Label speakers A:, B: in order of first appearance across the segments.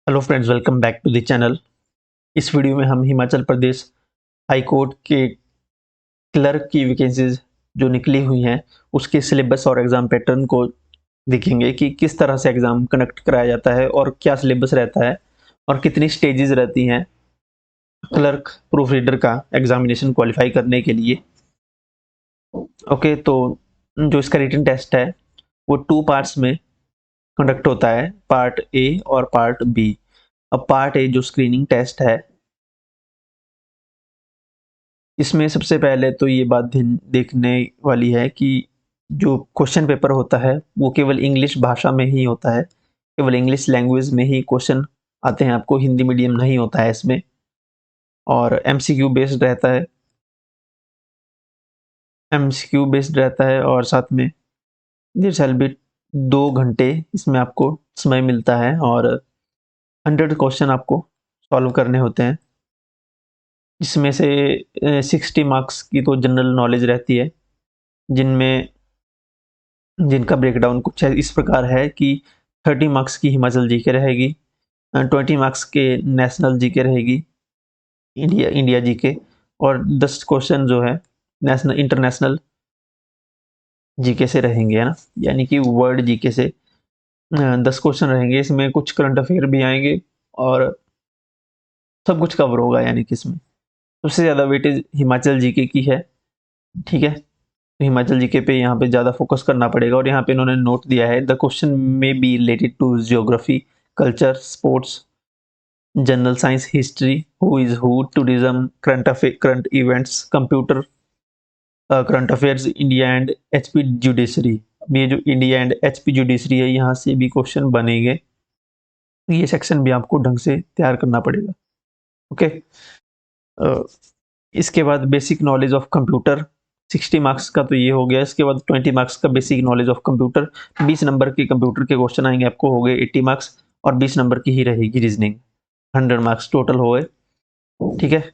A: Hello friends, welcome back to the channel. इस video में हम हिमाचल प्रदेश हाई कोर्ट के क्लर्क की वैकेंसीज जो निकली हुई हैं उसके सिलेबस और एग्ज़ाम पैटर्न को देखेंगे कि किस तरह से एग्ज़ाम कंडक्ट कराया जाता है और क्या सिलेबस रहता है और कितनी स्टेजेस रहती हैं क्लर्क प्रूफ रीडर का एग्जामिनेशन क्वालिफाई करने के लिए। ओके, तो जो इसका रिटन टेस्ट है वो 2 पार्ट्स में कंडक्ट होता है, पार्ट ए और पार्ट बी। अब पार्ट ए जो स्क्रीनिंग टेस्ट है, इसमें सबसे पहले तो ये बात देखने वाली है कि जो क्वेश्चन पेपर होता है वो केवल इंग्लिश भाषा में ही होता है, केवल इंग्लिश लैंग्वेज में ही क्वेश्चन आते हैं, आपको हिंदी मीडियम नहीं होता है इसमें। और एमसीक्यू बेस्ड रहता है और साथ में देयर शैल बी 2 घंटे इसमें आपको समय मिलता है और 100 क्वेश्चन आपको सॉल्व करने होते हैं, जिसमें से 60 मार्क्स की तो जनरल नॉलेज रहती है, जिनमें जिनका ब्रेकडाउन कुछ इस प्रकार है कि 30 मार्क्स की हिमाचल जीके रहेगी, 20 मार्क्स के नेशनल जीके रहेगी, इंडिया इंडिया जीके, और 10 क्वेश्चन जो है नेशनल इंटरनेशनल जीके से रहेंगे, है ना, यानी कि वर्ल्ड जीके से 10 क्वेश्चन रहेंगे। इसमें कुछ करंट अफेयर भी आएंगे और सब कुछ कवर होगा, यानी कि इसमें सबसे ज़्यादा वेटेज हिमाचल जीके की है। ठीक है, तो हिमाचल जीके पे यहाँ पे ज़्यादा फोकस करना पड़ेगा। और यहाँ पे इन्होंने नोट दिया है, the question may be related to geography, culture, sports, general science, history, who is who, tourism, current events, computer, current affairs, India and HP judiciary. ये जो इंडिया एंड एचपी जुडिशरी है, यहाँ से भी क्वेश्चन बनेंगे। ये सेक्शन भी आपको ढंग से तैयार करना पड़ेगा। ओके, इसके बाद basic knowledge of computer, 60 marks का तो ये हो गया। इसके बाद 20 मार्क्स का basic knowledge of computer, 20 number के कंप्यूटर के क्वेश्चन आएंगे आपको, हो गए 80 मार्क्स, और 20 नंबर की ही रहेगी रीजनिंग, 100 मार्क्स टोटल हो गए। ठीक है,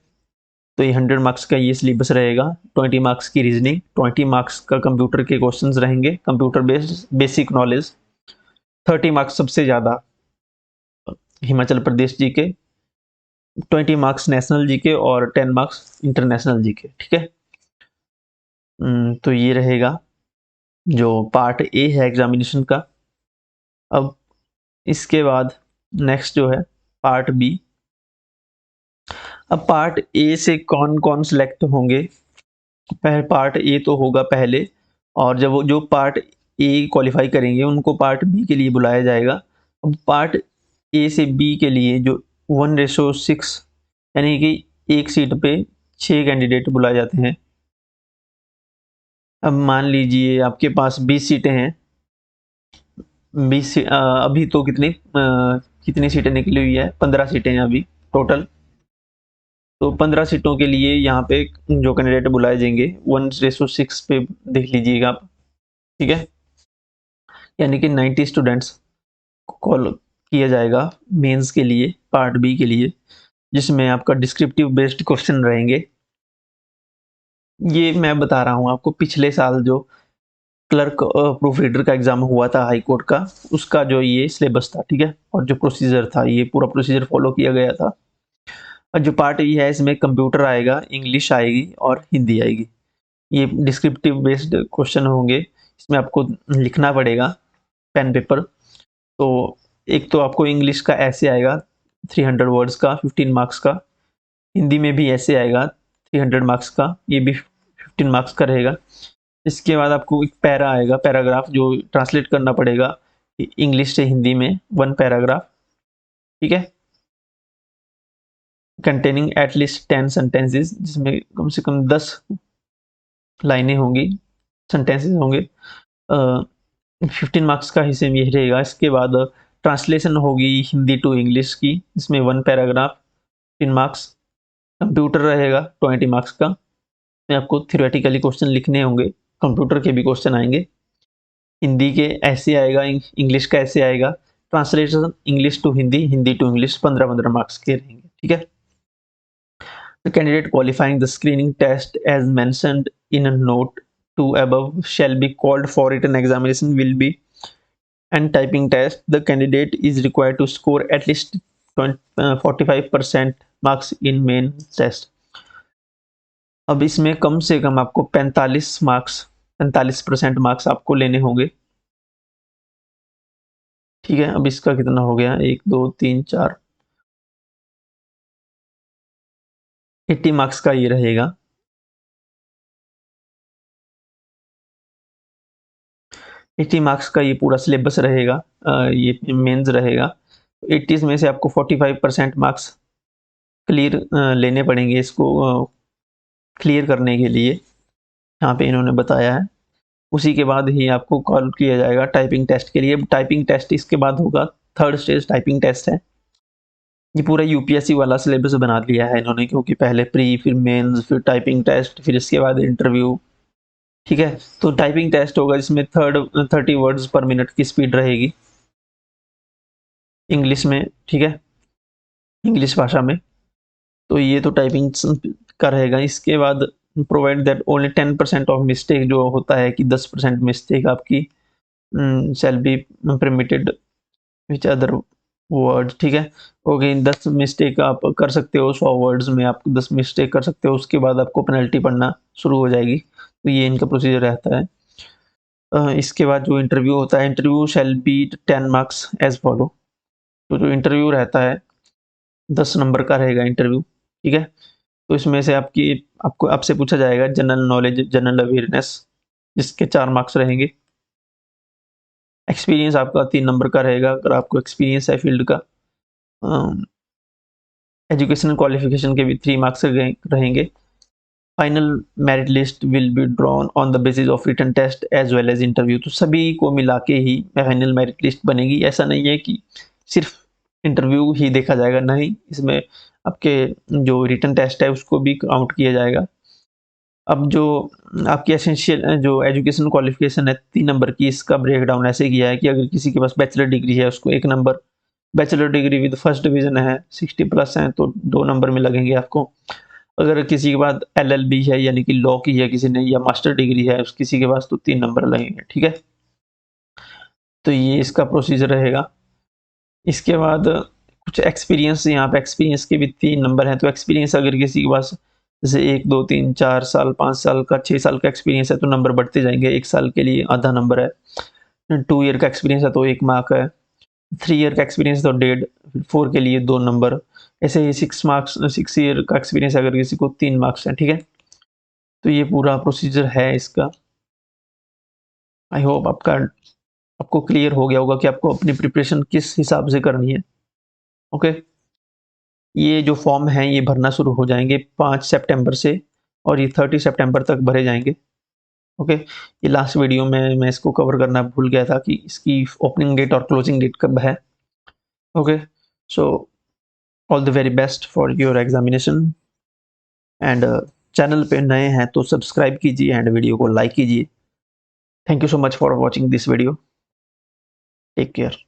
A: तो ये 100 मार्क्स का ये सिलेबस रहेगा। 20 मार्क्स की रीजनिंग, 20 मार्क्स का कंप्यूटर के क्वेश्चन रहेंगे, computer based basic knowledge, 30 marks सबसे ज़्यादा हिमाचल प्रदेश जी के, 20 मार्क्स नेशनल जी के और 10 मार्क्स इंटरनेशनल जी के। ठीक है, तो ये रहेगा जो पार्ट ए है एग्जामिनेशन का। अब इसके बाद नेक्स्ट जो है पार्ट बी। अब पार्ट ए से कौन कौन सिलेक्ट होंगे? पार्ट ए तो होगा पहले, और जब वो जो पार्ट ए क्वालिफाई करेंगे उनको पार्ट बी के लिए बुलाया जाएगा। अब पार्ट ए से बी के लिए जो 1:6, यानी कि एक सीट पे 6 कैंडिडेट बुलाए जाते हैं। अब मान लीजिए आपके पास 20 सीटें हैं, 20 अभी तो कितनी सीटें निकली हुई है, 15 सीटें हैं अभी टोटल। तो 15 सीटों के लिए यहाँ पे जो कैंडिडेट बुलाए जाएंगे 1:6 पे देख लीजिएगा आप। ठीक है, यानी कि 90 स्टूडेंट्स कॉल किया जाएगा मेंस के लिए, पार्ट बी के लिए, जिसमें आपका डिस्क्रिप्टिव बेस्ड क्वेश्चन रहेंगे। ये मैं बता रहा हूँ आपको, पिछले साल जो क्लर्क प्रूफ रीडर का एग्जाम हुआ था हाई कोर्ट का, उसका जो ये सिलेबस था। ठीक है, और जो प्रोसीजर था, ये पूरा प्रोसीजर फॉलो किया गया था। और जो पार्ट ये है, इसमें कंप्यूटर आएगा, इंग्लिश आएगी और हिंदी आएगी। ये डिस्क्रिप्टिव बेस्ड क्वेश्चन होंगे, इसमें आपको लिखना पड़ेगा पेन पेपर। तो एक तो आपको इंग्लिश का ऐसे आएगा 300 वर्ड्स का, 15 मार्क्स का। हिंदी में भी ऐसे आएगा 300 मार्क्स का, ये भी 15 मार्क्स का रहेगा। इसके बाद आपको एक पैरा आएगा, पैराग्राफ, जो ट्रांसलेट करना पड़ेगा इंग्लिश से हिंदी में, 1 पैराग्राफ। ठीक है, कंटेनिंग एटलीस्ट 10 सेंटेंसेस, जिसमें कम से कम 10 लाइनें होंगी, सेंटेंसेस होंगे। 15 मार्क्स का हिस्से में यही रहेगा। इसके बाद ट्रांसलेशन होगी हिंदी टू इंग्लिश की, इसमें 1 पैराग्राफ, 3 मार्क्स। कंप्यूटर रहेगा 20 मार्क्स का, इसमें आपको थियोरेटिकली क्वेश्चन लिखने होंगे, कंप्यूटर के भी क्वेश्चन आएंगे। हिंदी के ऐसे आएगा, इंग्लिश का ऐसे आएगा। Translation English to Hindi, Hindi to English, 15-15 marks के रहेंगे। ठीक है, the candidate qualifying the screening test as mentioned in a note to above shall be called for written examination will be and typing test. The candidate is required to score at least 45% marks in main test. अब इसमें कम से कम आपको 45% marks आपको लेने होंगे। ठीक है, अब इसका कितना हो गया, 1 2 3 4, 80 मार्क्स का ये रहेगा। 80 मार्क्स का ये पूरा सिलेबस रहेगा, ये मेंस रहेगा। 80 में से आपको 45% मार्क्स क्लियर लेने पड़ेंगे इसको क्लियर करने के लिए, यहाँ पे इन्होंने बताया है। उसी के बाद ही आपको कॉल किया जाएगा टाइपिंग टेस्ट के लिए। टाइपिंग टेस्ट इसके बाद होगा, थर्ड स्टेज टाइपिंग टेस्ट है। ये पूरा यूपीएससी वाला सिलेबस बना लिया है इन्होंने, क्योंकि पहले प्री, फिर मेंस, फिर टाइपिंग टेस्ट, फिर इसके बाद इंटरव्यू। ठीक है, तो टाइपिंग टेस्ट होगा जिसमें 30 वर्ड्स पर मिनट की स्पीड रहेगी इंग्लिश में। ठीक है, इंग्लिश भाषा में। तो ये तो टाइपिंग का रहेगा। इसके बाद provide that only 10% of mistake, जो होता है कि 10% मिस्टेक आपकी shall be permitted which other word. ठीक है, ओके, 10 मिस्टेक आप कर सकते हो, 100 वर्ड्स में आप 10 मिस्टेक कर सकते हो, उसके बाद आपको पेनल्टी पड़ना शुरू हो जाएगी। तो ये इनका प्रोसीजर रहता है। इसके बाद जो इंटरव्यू होता है, interview shall be 10 marks as follow. तो जो इंटरव्यू रहता है 10 नंबर का रहेगा इंटरव्यू। ठीक है, तो इसमें से आपको आपसे पूछा जाएगा जनरल नॉलेज, जनरल अवेयरनेस, जिसके 4 मार्क्स रहेंगे। एक्सपीरियंस आपका 3 नंबर का रहेगा, अगर आपको एक्सपीरियंस है फील्ड का। एजुकेशनल क्वालिफिकेशन के भी 3 मार्क्स रहेंगे। Final merit list will be drawn on the basis of written test as well as interview. तो सभी को मिला के ही फाइनल मेरिट लिस्ट बनेगी। ऐसा नहीं है कि सिर्फ इंटरव्यू ही देखा जाएगा, नहीं, इसमें आपके जो रिटन टेस्ट है उसको भी काउंट किया जाएगा। अब जो आपकी एसेंशियल जो एजुकेशन क्वालिफिकेशन है 3 नंबर की, इसका ब्रेक डाउन ऐसे किया है कि अगर किसी के पास बैचलर डिग्री है उसको 1 number, bachelor degree with first division है 60 प्लस है तो 2 नंबर में लगेंगे आपको। अगर किसी के पास एलएलबी है यानी कि लॉ की है किसी ने, या मास्टर डिग्री है किसी के पास, तो 3 नंबर लगेंगे। ठीक है, तो ये इसका प्रोसीजर रहेगा। इसके बाद कुछ एक्सपीरियंस, यहाँ पे एक्सपीरियंस के भी 3 नंबर हैं। तो एक्सपीरियंस अगर किसी के पास जैसे 1 2 3 4 साल, 5 साल का, 6 साल का एक्सपीरियंस है तो नंबर बढ़ते जाएंगे। 1 साल के लिए आधा नंबर है। 2 ईयर का एक्सपीरियंस है तो 1 मार्क है। 3 ईयर का एक्सपीरियंस तो 1.5, 4 के लिए 2 नंबर। ऐसे ही 6 ईयर का एक्सपीरियंस अगर किसी को 3 मार्क्स है। ठीक है, तो ये पूरा प्रोसीजर है इसका। आई होप आपको क्लियर हो गया होगा कि आपको अपनी प्रिपरेशन किस हिसाब से करनी है। ओके, ये जो फॉर्म है ये भरना शुरू हो जाएंगे 5 सितंबर से, और ये 30 सितंबर तक भरे जाएंगे। ओके, ये लास्ट वीडियो में मैं इसको कवर करना भूल गया था कि इसकी ओपनिंग डेट और क्लोजिंग डेट कब है। Okay, so all the very best for your examination. And channel पे नए हैं तो सब्सक्राइब कीजिए एंड वीडियो को लाइक कीजिए। Thank you so much for watching this video. Take care.